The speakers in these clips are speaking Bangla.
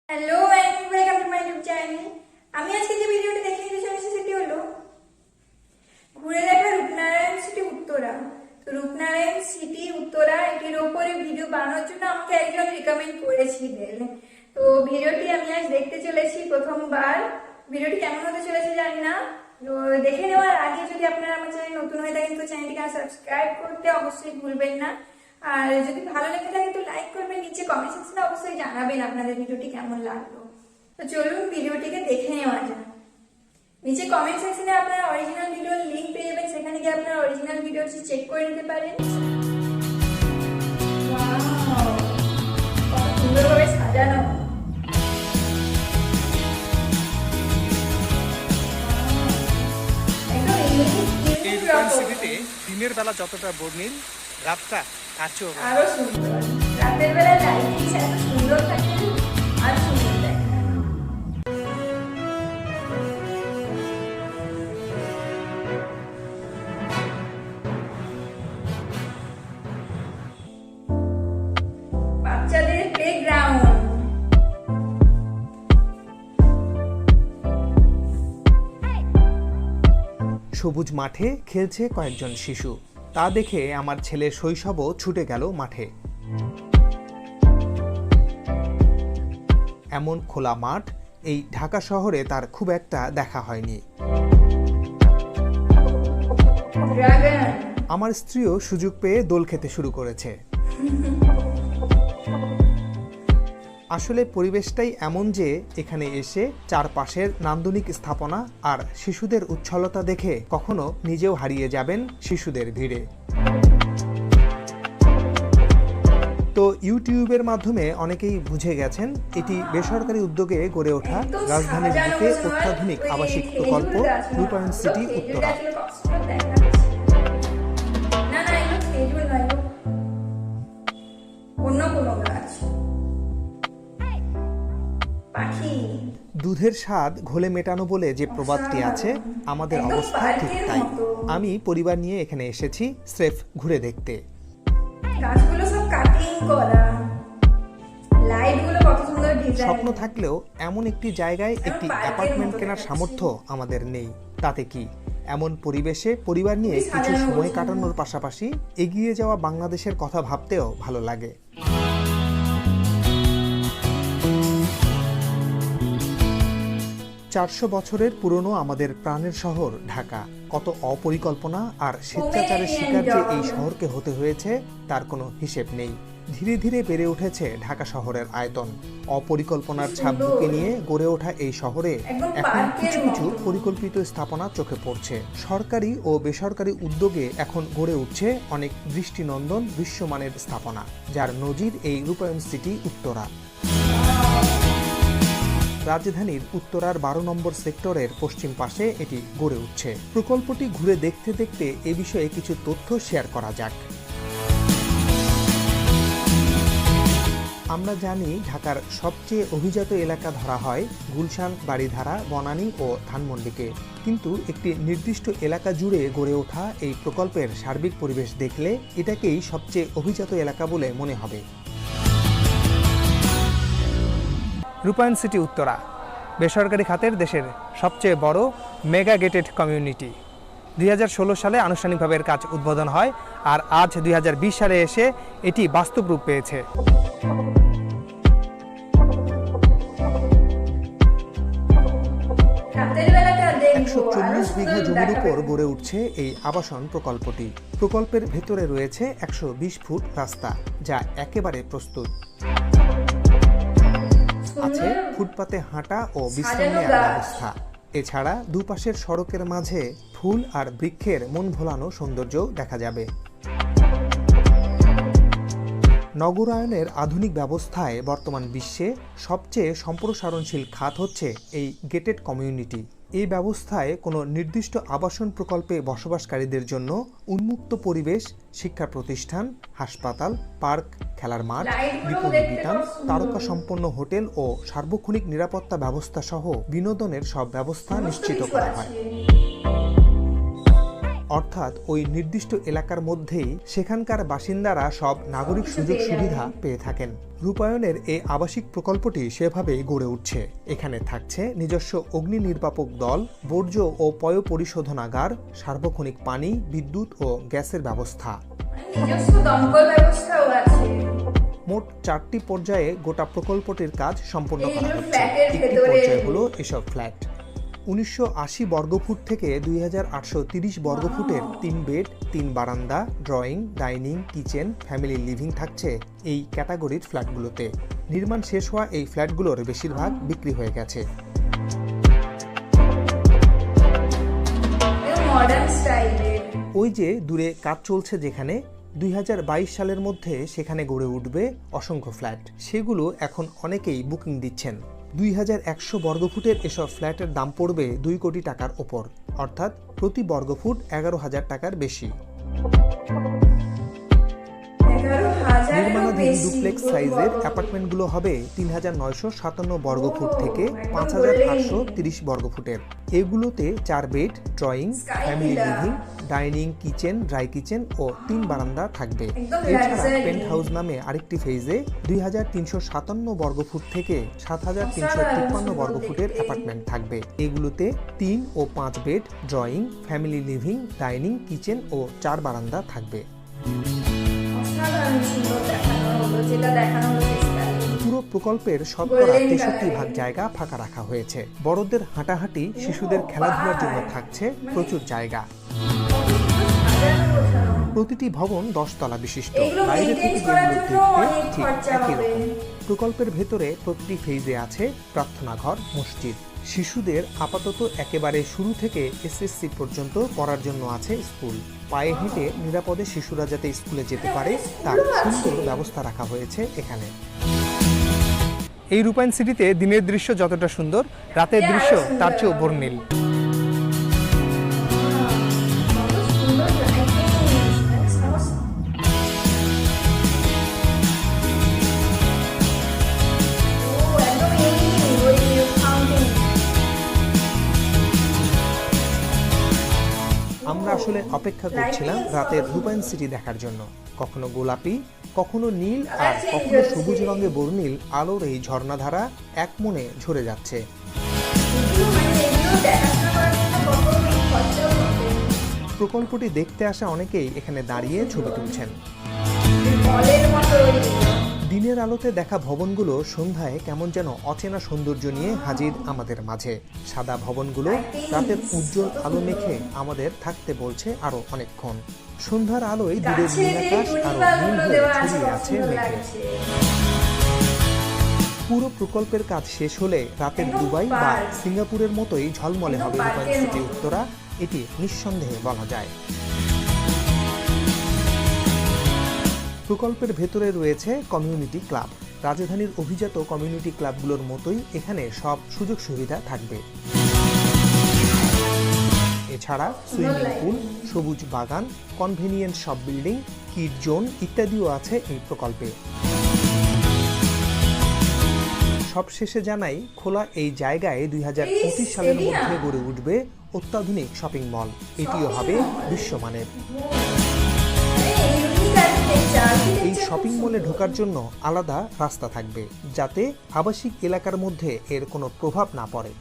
Hello and welcome to my YouTube channel. আমি আজকে যে ভিডিওটি দেখে নিতে চলেছি সেটি হলো ঘুরে দেখা রূপনারায়ণ সিটি উত্তরা। তো রূপনারায়ণ সিটি উত্তরা এটির ওপরে ভিডিও বানানোর জন্য আমাকে একজন রিকমেন্ড করেছিলেন। তো ভিডিওটি আমি আজ দেখতে চলেছি প্রথমবার। ভিডিওটি কেমন হতে চলেছে জানি না। তো দেখে নেওয়ার আগে যদি আপনারা আমার চ্যানেল নতুন হয়ে থাকেন তো চ্যানেলটিকে সাবস্ক্রাইব করতে অবশ্যই ভুলবেন না। আর যদি ভালো লেগে থাকে তো লাইক করবেন, নিচে কমেন্ট সেকশনে অবশ্যই জানাবেন আপনাদের ভিডিওটি কেমন লাগলো। তো চলুন ভিডিওটিকে দেখে নেওয়া যাক। নিচে কমেন্ট সেকশনে আপনারা অরিজিনাল ভিডিওর লিংক পেয়ে যাবেন, সেখানে গিয়ে আপনারা অরিজিনাল ভিডিওটি চেক করে নিতে পারেন। ওয়াও, কত সুন্দরভাবে সাজানো। এই রূপায়ণ সিটিতে দিনের বেলা যতটা বর্ণিল, রাতটা তার চেয়েও আরো সুন্দর। রাতের বেলা লাইটিং এত সুন্দর থাকে, আর সুন্দর লাগে। বাচ্চাদের প্লেগ্রাউন্ড। সবুজ মাঠে খেলছে কয়েকজন শিশু। তা দেখে আমার ছেলের শৈশবও ছুটে গেল মাঠে। এমন খোলা মাঠ এই ঢাকা শহরে তার খুব একটা দেখা হয়নি। আমার স্ত্রীও সুযোগ পেয়ে দোল খেতে শুরু করেছে। আসলে পরিবেশটাই এমন যে এখানে এসে চারপাশের নান্দনিক স্থাপনা আর শিশুদের উচ্ছলতা দেখে কখনো নিজেও হারিয়ে যাবেন শিশুদের ভিড়ে। তো ইউটিউবের মাধ্যমে অনেকেই বুঝে গেছেন এটি বেসরকারি উদ্যোগে গড়ে ওঠা রাজধানীর বুকে অত্যাধুনিক আবাসিক প্রকল্প রূপায়ণ সিটি উত্তরা। দুধের স্বাদ ঘোলে মেটানো বলে যে প্রবাদটি আছে, আমাদের অবস্থা ঠিক তাই। আমি পরিবার নিয়ে এখানে এসেছি স্রেফ ঘুরে দেখতে। গাছগুলো সব কাটিং করা, লাইটগুলো কত সুন্দর ডিজাইন। স্বপ্ন থাকলেও এমন একটি জায়গায় একটি অ্যাপার্টমেন্ট কেনার সামর্থ্য আমাদের নেই। তাতে কি, এমন পরিবেশে পরিবার নিয়ে কিছু সময় কাটানোর পাশাপাশি এগিয়ে যাওয়া বাংলাদেশের কথা ভাবতেও ভালো লাগে। 400 বছরের পুরনো আমাদের প্রাণের শহর ঢাকা। কত অপরিকল্পনা আর স্বেচ্ছাচারের শিকার যে এই শহরকে হতে হয়েছে তার কোনো হিসেব নেই। ধীরে ধীরে বেড়ে উঠেছে ঢাকা শহরের আয়তন। অপরিকল্পনার ছাপ বুকে নিয়ে গড়ে ওঠা এই শহরে এখন কিছু কিছু পরিকল্পিত স্থাপনা চোখে পড়ছে। সরকারি ও বেসরকারি উদ্যোগে এখন গড়ে উঠছে অনেক দৃষ্টিনন্দন বিশ্বমানের স্থাপনা, যার নজির এই রূপায়ণ সিটি উত্তরা। রাজধানীর উত্তরার 12 নম্বর সেক্টরের পশ্চিম পাশে এটি গড়ে উঠছে। প্রকল্পটি ঘুরে দেখতে দেখতে এ বিষয়ে কিছু তথ্য শেয়ার করা যাক। আমরা জানি ঢাকার সবচেয়ে অভিজাত এলাকা ধরা হয় গুলশান, বাড়িধারা, বনানী ও ধানমন্ডিকে। কিন্তু একটি নির্দিষ্ট এলাকা জুড়ে গড়ে ওঠা এই প্রকল্পের সার্বিক পরিবেশ দেখলে এটাকেই সবচেয়ে অভিজাত এলাকা বলে মনে হবে। রূপায়ণ সিটি উত্তরা বেসরকারি খাতের দেশের সবচেয়ে বড় মেগা গেটেড কমিউনিটি। 2016 সালে আনুষ্ঠানিকভাবে এর কাজ উদ্বোধন হয়, আর আজ 2020 সালে এসে এটি বাস্তব রূপ পেয়েছে। 140 বিঘা জমির উপর গড়ে উঠছে এই আবাসন প্রকল্পটি। প্রকল্পের ভেতরে রয়েছে 120 ফুট রাস্তা, যা একেবারে প্রস্তুত। আছে ফুটপাতে হাঁটা ও বিশ্রাম নেওয়ার ব্যবস্থা। এছাড়া দুপাশের সড়কের মাঝে ফুল আর বৃক্ষের মন ভোলানো সৌন্দর্যও দেখা যাবে। নগরায়নের আধুনিক ব্যবস্থায় বর্তমান বিশ্বে সবচেয়ে সম্প্রসারণশীল খাত হচ্ছে এই গেটেড কমিউনিটি। এই ব্যবস্থায় কোনো নির্দিষ্ট আবাসন প্রকল্পে বসবাসকারীদের জন্য উন্মুক্ত পরিবেশ, শিক্ষা প্রতিষ্ঠান, হাসপাতাল, পার্ক, খেলার মাঠ, বিপণী বিতান, তারকা সম্পন্ন হোটেল ও সার্বক্ষণিক নিরাপত্তা ব্যবস্থা সহ বিনোদনের সব ব্যবস্থা নিশ্চিত করা হয়। অর্থাৎ ওই নির্দিষ্ট এলাকার মধ্যেই সেখানকার বাসিন্দারা সব নাগরিক সুযোগ সুবিধা পেয়ে থাকেন। রূপায়ণের এই আবাসিক প্রকল্পটি সেভাবেই গড়ে উঠছে। এখানে থাকছে নিজস্ব অগ্নি নির্বাপক দল, বর্জ্য ও পয় পরিশোধনাগার, সার্বক্ষণিক পানি, বিদ্যুৎ ও গ্যাসের ব্যবস্থা। নিজস্ব দমকল ব্যবস্থাও আছে। মোট 4টি পর্যায়ে গোটা প্রকল্পটির কাজ সম্পন্ন করা এইগুলো হচ্ছে। ফ্ল্যাটের একটি ভেতরে। পর্যায় হলো এসব ফ্ল্যাট। 1980 বর্গফুট থেকে 2830 বর্গফুটের 3 বেড, 3 বারান্দা, drawing, dining, kitchen, family living থাকছে এই ক্যাটাগরির ফ্ল্যাটগুলোতে। নির্মাণ শেষ হওয়া এই ফ্ল্যাটগুলোর বেশিরভাগ বিক্রি হয়ে গেছে। মডার্ন স্টাইলের। ওই যে দূরে কাজ চলছে যেখানে, 2022 সালের মধ্যে সেখানে গড়ে উঠবে অসংখ্য ফ্ল্যাট। সেগুলো এখন অনেকেই বুকিং দিচ্ছেন। 2100 বর্গফুটের এসব ফ্ল্যাটের দাম পড়বে 2 কোটি টাকার ওপর, অর্থাৎ প্রতি বর্গফুট 11,000 টাকার বেশি। নির্মাণাধীন ডুপ্লেক্স সাইজের অ্যাপার্টমেন্টগুলো হবে 3957 বর্গফুট থেকে 5830 বর্গফুটের। এগুলোতে 4 bed, drawing, family living, dining, kitchen, dry kitchen ও 3 বারান্দা থাকবে। এছাড়া পেন্ট হাউস নামে আরেকটি ফেজে 2357 বর্গফুট থেকে 7353 বর্গফুটের অ্যাপার্টমেন্ট থাকবে। এগুলোতে 3 ও 5 bed, drawing, family living, dining, kitchen ও 4 বারান্দা থাকবে। পুরো প্রকল্পের শতকরা 63% জায়গা ফাঁকা রাখা হয়েছে। বড়দের হাঁটাহাঁটি, শিশুদের খেলাধুলার জন্য থাকছে প্রচুর জায়গা। প্রতিটি ভবন 10 তলা বিশিষ্ট। বাইরে থেকে যেগুলো দেখতে ঠিক একই রকম। প্রকল্পের ভেতরে প্রতিটি ফেজে আছে প্রার্থনা ঘর, মসজিদ। শিশুদের আপাতত একেবারে শুরু থেকে এসএসসি পর্যন্ত পড়ার জন্য আছে স্কুল। পায়ে হেঁটে নিরাপদে শিশুরা যাতে স্কুলে যেতে পারে তার সুন্দর ব্যবস্থা রাখা হয়েছে এখানে। এই রূপায়ণ সিটিতে দিনের দৃশ্য যতটা সুন্দর, রাতের দৃশ্য তার চেয়েও বর্ণিল। আমরা আসলে অপেক্ষা করছিলাম রাতের রূপায়ণ সিটি দেখার জন্য। কখনো গোলাপি, কখনো নীল আর কখনো সবুজ রঙে বর্ণিল আলোর এই ঝর্ণাধারা এক মনে ঝরে যাচ্ছে। প্রকল্পটি দেখতে আসা অনেকেই এখানে দাঁড়িয়ে ছবি তুলছেন। দিনের আলোতে দেখা ভবনগুলো সন্ধ্যায় কেমন যেন অচেনা সৌন্দর্য নিয়ে হাজির আমাদের মাঝে। সাদা ভবনগুলো রাতের উজ্জ্বল আলো মেখে আমাদের থাকতে বলছে আরো অনেকক্ষণ। সন্ধ্যার আলোয় দূরের নীল আকাশ আরো নীল হয়ে ছড়িয়ে আছে মেঘে। পুরো প্রকল্পের কাজ শেষ হলে রাতের দুবাই বা সিঙ্গাপুরের মতোই ঝলমলে হবে রূপায়ণ সিটি উত্তরা, এটি নিঃসন্দেহে বলা যায়। প্রকল্পের ভেতরে রয়েছে কমিউনিটি ক্লাব। রাজধানীর অভিজাত কমিউনিটি ক্লাবগুলোর মতোই এখানে সব সুযোগ সুবিধা থাকবে। এছাড়া সুইমিং পুল, সবুজ বাগান, convenient shop building, kid zone ইত্যাদিও আছে এই প্রকল্পে। সবশেষে জানাই, খোলা এই জায়গায় 2025 সালের মধ্যে গড়ে উঠবে অত্যাধুনিক শপিং মল। এটিও হবে বিশ্বমানের। এই শপিং মলে ঢোকার জন্য আলাদা রাস্তা থাকবে, যাতে আবাসিক এলাকার মধ্যে এর কোনো প্রভাব না পড়ে।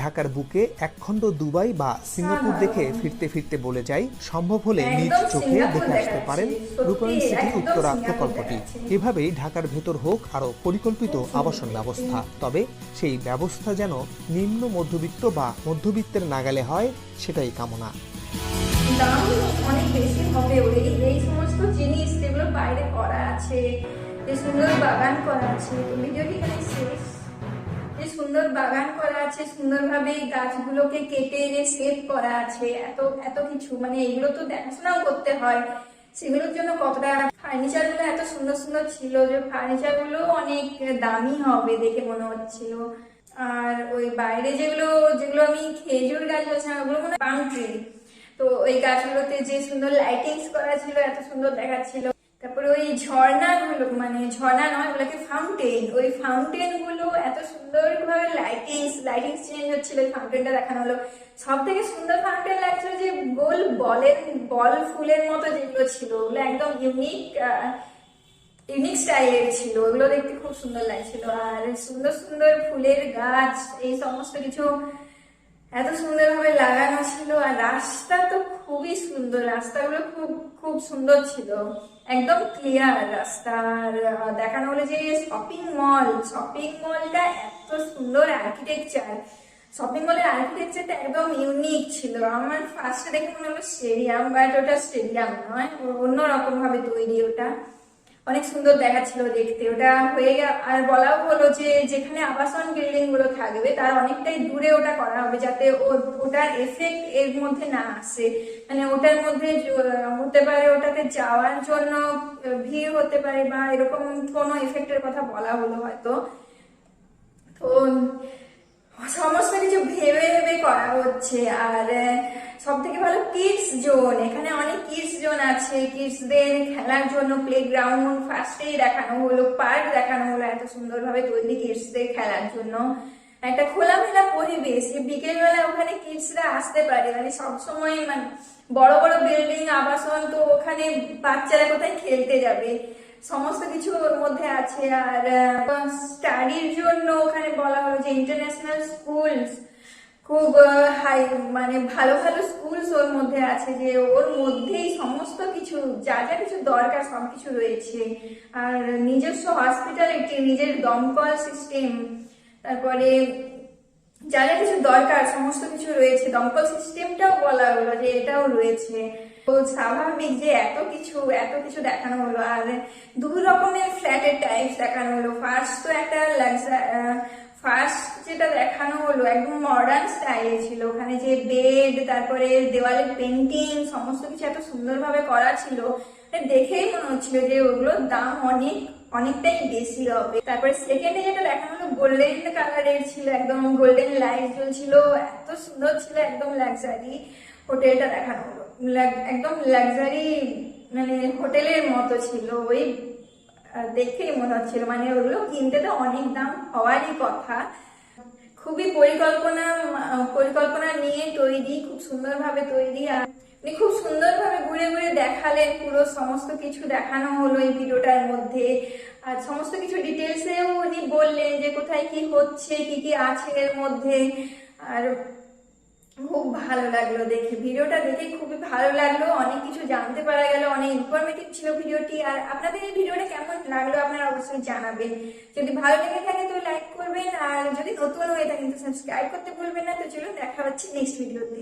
ঢাকার বুকে একখণ্ড দুবাই বা সিঙ্গাপুর দেখে ফিরতে ফিরতে বলে যাই, সম্ভব হলে নিজ চোখে দেখে আসতে পারেন রূপায়ণ সিটি উত্তরা প্রকল্পটি। এভাবেই ঢাকার ভেতর হোক আরো পরিকল্পিত আবাসন ব্যবস্থা, তবে সেই ব্যবস্থা যেন নিম্ন মধ্যবিত্ত বা মধ্যবিত্তের নাগালে হয়, সেটাই কামনা। দাম অনেক বেশি হবে এই সমস্ত জিনিস যেগুলো বাইরে করা আছে, যে সুন্দর বাগান করা আছে। তো ভিডিওটি এখানে শেষ। যে সুন্দর বাগান করা আছে, সুন্দরভাবে গাছগুলোকে কেটে যে সেভ করা আছে, এত এত কিছু, মানে এগুলো তো দেখাশোনাও করতে হয়। সেগুলোর জন্য কতটা ফার্নিচার গুলো এত সুন্দর সুন্দর ছিল, যে ফার্নিচার গুলো অনেক দামি হবে দেখে মনে হচ্ছিল। আর ওই বাইরে যেগুলো যেগুলো আমি খেজুর গাছ বলছিলাম, ওগুলো মনে হয় পাম ট্রি। তো ওই গাছগুলোতে যে সুন্দর লাইটিংস করা ছিল, এত সুন্দর দেখাচ্ছিল। তারপর তারপরে ওই ঝর্ণাগুলো, মানে ঝর্ণা নয়, ওগুলোকে ফাউন্টেন, ওই ফাউন্টেন গুলো এত সুন্দর ভাবে লাইটিং চেঞ্জ হচ্ছিল, ওই ফাউন্টেনটা দেখানো হলো। সব থেকে সুন্দর ফাউন্টেন লাগছিল যে গোল বল ফুলের মতো যেগুলো ছিল, ওগুলো একদম ইউনিক স্টাইলের ছিল, ওগুলো দেখতে খুব সুন্দর লাগছিল। আর সুন্দর সুন্দর ফুলের গাছ, এই সমস্ত কিছু এত সুন্দরভাবে লাগানো ছিল। আর রাস্তা তো খুবই সুন্দর, রাস্তাগুলো খুব খুব সুন্দর ছিল, একদম ক্লিয়ার রাস্তা। আর দেখানো হলো যে শপিং মলটা এত সুন্দর আর্কিটেকচার, শপিং মলের আর্কিটেকচারটা একদম ইউনিক ছিল। আমার ফার্স্টে দেখে মনে হলো স্টেডিয়াম, বাট ওটা স্টেডিয়াম নয়, অন্যরকম ভাবে তৈরি, ওটা অনেক সুন্দর দেখাচ্ছিল দেখতে। ওটা হয়ে গেল। আর বলাও হলো যে যেখানে আবাসন বিল্ডিং গুলো থাকবে তার অনেকটাই দূরে ওটা করা হবে, যাতে ওটার এফেক্ট এর মধ্যে না আসে। মানে ওটার মধ্যে হতে পারে ওটাতে যাওয়ার জন্য ভিড় হতে পারে, বা এরকম কোনো এফেক্টের কথা বলা হলো হয়তো। তো সমস্ত কিছু ভেবে ভেবে করা হচ্ছে। আর সব থেকে ভালো কিডস জোন, এখানে অনেক কিডস জোন আছে, কিডসদের খেলার জন্য প্লে গ্রাউন্ড ফার্স্টেই দেখানো হলো, পার্ক দেখানো হলো এত সুন্দরভাবে তৈরি কিডসদের খেলার জন্য। একটা খোলামেলা পরিবেশ, বিকেলবেলা ওখানে কিডসরা আসতে পারে। মানে সবসময় মানে বড় বড় বিল্ডিং আবাসন, তো ওখানে বাচ্চারা কোথায় খেলতে যাবে, সমস্ত কিছু ওর মধ্যে আছে। আর স্টাডির জন্য ওখানে বলা হলো যে ইন্টারন্যাশনাল স্কুলস, খুব হাই মানে ভালো ভালো স্কুলস ওর মধ্যে আছে, যে ওর মধ্যেই সমস্ত কিছু যা যা কিছু দরকার সবকিছু রয়েছে। আর নিজস্ব হসপিটালিটি, নিজের দমকল সিস্টেম, তারপরে যা যা কিছু দরকার সমস্ত কিছু রয়েছে। দমকল সিস্টেমটাও বলা হলো যে এটাও রয়েছে। তো স্বাভাবিক যে এত কিছু দেখানো হলো। আর দু রকমের ফ্ল্যাটের টাইপস দেখানো হলো। ফার্স্ট যেটা দেখানো হলো একদম মডার্ন স্টাইলে ছিল, ওখানে যে বেড, তারপরে দেওয়ালে পেন্টিং, সমস্ত কিছু এত সুন্দরভাবে করা ছিল, দেখেই মনে হচ্ছিল যে ওগুলোর দাম অনেকটাই বেশি হবে। তারপরে সেকেন্ডে যেটা দেখানো হলো গোল্ডেন কালারের ছিল, একদম গোল্ডেন লাইট জ্বলছিল, এত সুন্দর ছিল, একদম লাক্সারি হোটেলটা দেখানো হলো। একদম লাক্সারি মানে হোটেলের মতো ছিল, ওই দেখেই মনে হচ্ছিল। মানে ওগুলো কিনতে তো অনেক দাম হওয়ারই কথা। খুবই পরিকল্পনা নিয়ে তৈরি, খুব সুন্দরভাবে তৈরি। আর উনি খুব সুন্দরভাবে ঘুরে ঘুরে দেখালেন, পুরো সমস্ত কিছু দেখানো হলো এই ভিডিওটার মধ্যে। আর সমস্ত কিছু ডিটেলসেও উনি বললেন যে কোথায় কি হচ্ছে, কি কি আছে এর মধ্যে। আর খুব ভালো লাগলো দেখে, ভিডিওটা দেখে খুবই ভালো লাগলো, অনেক কিছু জানতে পারা গেল, অনেক ইনফরমেটিভ ছিল ভিডিওটি। আর আপনাদের এই ভিডিওটা কেমন লাগলো আপনারা অবশ্যই জানাবেন। যদি ভালো লেগে থাকে তো লাইক করবেন, আর যদি নতুন হয়ে থাকেন তো সাবস্ক্রাইব করতে ভুলবেন না। তো চলুন দেখা হচ্ছে নেক্সট ভিডিওতে।